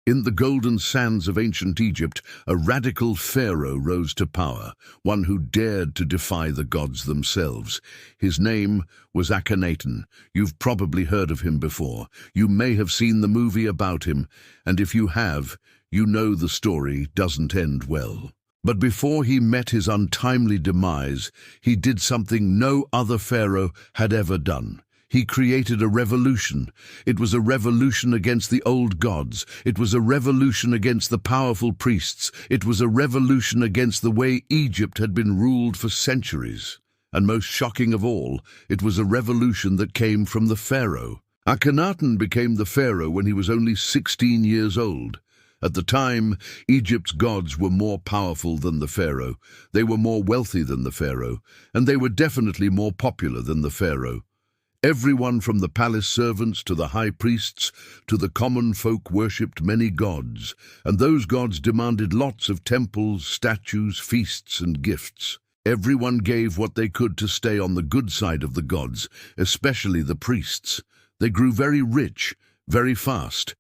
In the golden sands of ancient Egypt, a radical pharaoh rose to power, one who dared to defy the gods themselves. His name was Akhenaten. You've probably heard of him before. You may have seen the movie about him, and if you have, you know the story doesn't end well. But before he met his untimely demise, he did something no other pharaoh had ever done. He created a revolution. It was a revolution against the old gods. It was a revolution against the powerful priests. It was a revolution against the way Egypt had been ruled for centuries. And most shocking of all, it was a revolution that came from the pharaoh. Akhenaten became the pharaoh when he was only 16 years old. At the time, Egypt's gods were more powerful than the pharaoh. They were more wealthy than the pharaoh, and they were definitely more popular than the pharaoh. Everyone from the palace servants to the high priests to the common folk worshipped many gods, and those gods demanded lots of temples, statues, feasts, and gifts. Everyone gave what they could to stay on the good side of the gods, especially the priests. They grew very rich, very fast,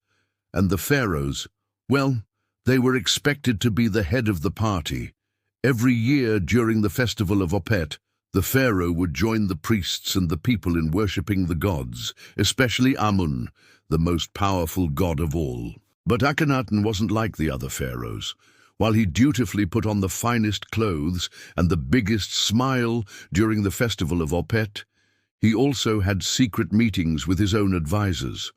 and the pharaohs, well, they were expected to be the head of the party. Every year during the festival of Opet, the pharaoh would join the priests and the people in worshipping the gods, especially Amun, the most powerful god of all. But Akhenaten wasn't like the other pharaohs. While he dutifully put on the finest clothes and the biggest smile during the festival of Opet, he also had secret meetings with his own advisors.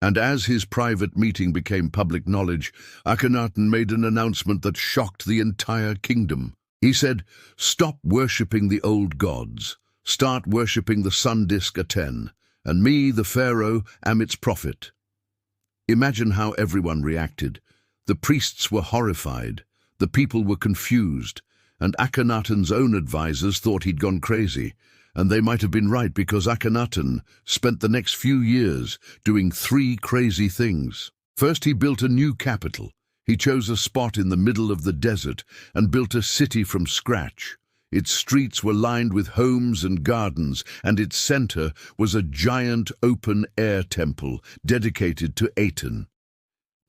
And as his private meeting became public knowledge, Akhenaten made an announcement that shocked the entire kingdom. He said, "Stop worshipping the old gods. Start worshipping the sun disk Aten, and me, the pharaoh, am its prophet." Imagine how everyone reacted. The priests were horrified, the people were confused, and Akhenaten's own advisors thought he'd gone crazy. And they might have been right, because Akhenaten spent the next few years doing 3 crazy things. First, he built a new capital. He chose a spot in the middle of the desert and built a city from scratch. Its streets were lined with homes and gardens, and its center was a giant open-air temple dedicated to Aten.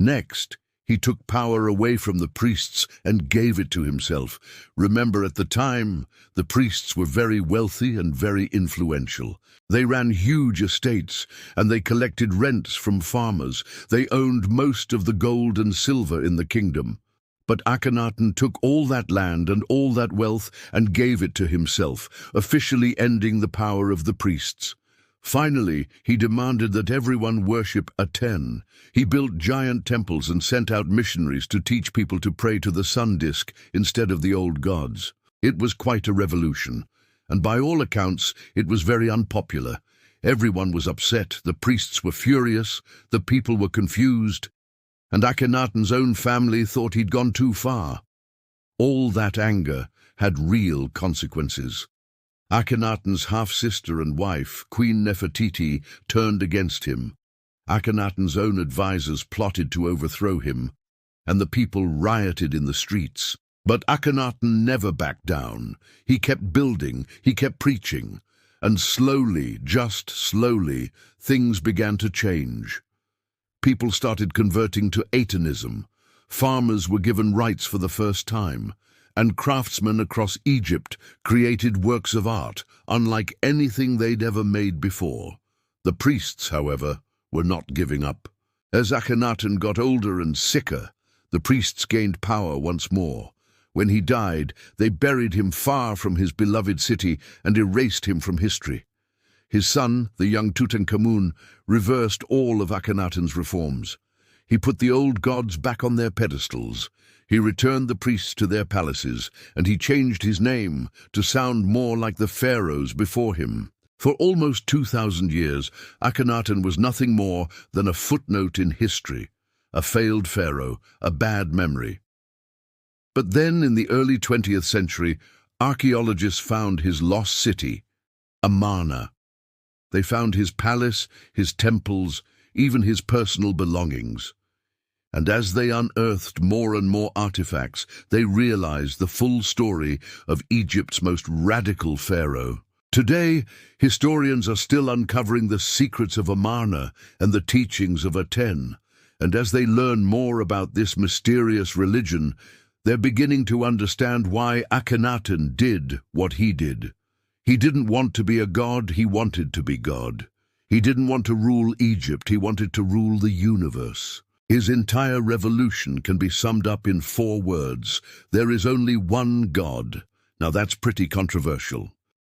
Next, he took power away from the priests and gave it to himself. Remember, at the time, the priests were very wealthy and very influential. They ran huge estates, and they collected rents from farmers. They owned most of the gold and silver in the kingdom. But Akhenaten took all that land and all that wealth and gave it to himself, officially ending the power of the priests. Finally, he demanded that everyone worship Aten. He built giant temples and sent out missionaries to teach people to pray to the sun disk instead of the old gods. It was quite a revolution, and by all accounts, it was very unpopular. Everyone was upset, the priests were furious, the people were confused, and Akhenaten's own family thought he'd gone too far. All that anger had real consequences. Akhenaten's half-sister and wife, Queen Nefertiti, turned against him. Akhenaten's own advisors plotted to overthrow him, and the people rioted in the streets. But Akhenaten never backed down. He kept building, he kept preaching, and slowly, just slowly, things began to change. People started converting to Atenism. Farmers were given rights for the first time, and craftsmen across Egypt created works of art unlike anything they'd ever made before. The priests, however, were not giving up. As Akhenaten got older and sicker, the priests gained power once more. When he died, they buried him far from his beloved city and erased him from history. His son, the young Tutankhamun, reversed all of Akhenaten's reforms. He put the old gods back on their pedestals. He returned the priests to their palaces, and he changed his name to sound more like the pharaohs before him. For almost 2,000 years, Akhenaten was nothing more than a footnote in history, a failed pharaoh, a bad memory. But then, in the early 20th century, archaeologists found his lost city, Amarna. They found his palace, his temples, even his personal belongings. And as they unearthed more and more artifacts, they realized the full story of Egypt's most radical pharaoh. Today, historians are still uncovering the secrets of Amarna and the teachings of Aten, And as they learn more about this mysterious religion, they're beginning to understand why Akhenaten did what he did. He didn't want to be a god, he wanted to be God. He didn't want to rule Egypt, he wanted to rule the universe. His entire revolution can be summed up in 4 words. There is only one God. Now that's pretty controversial.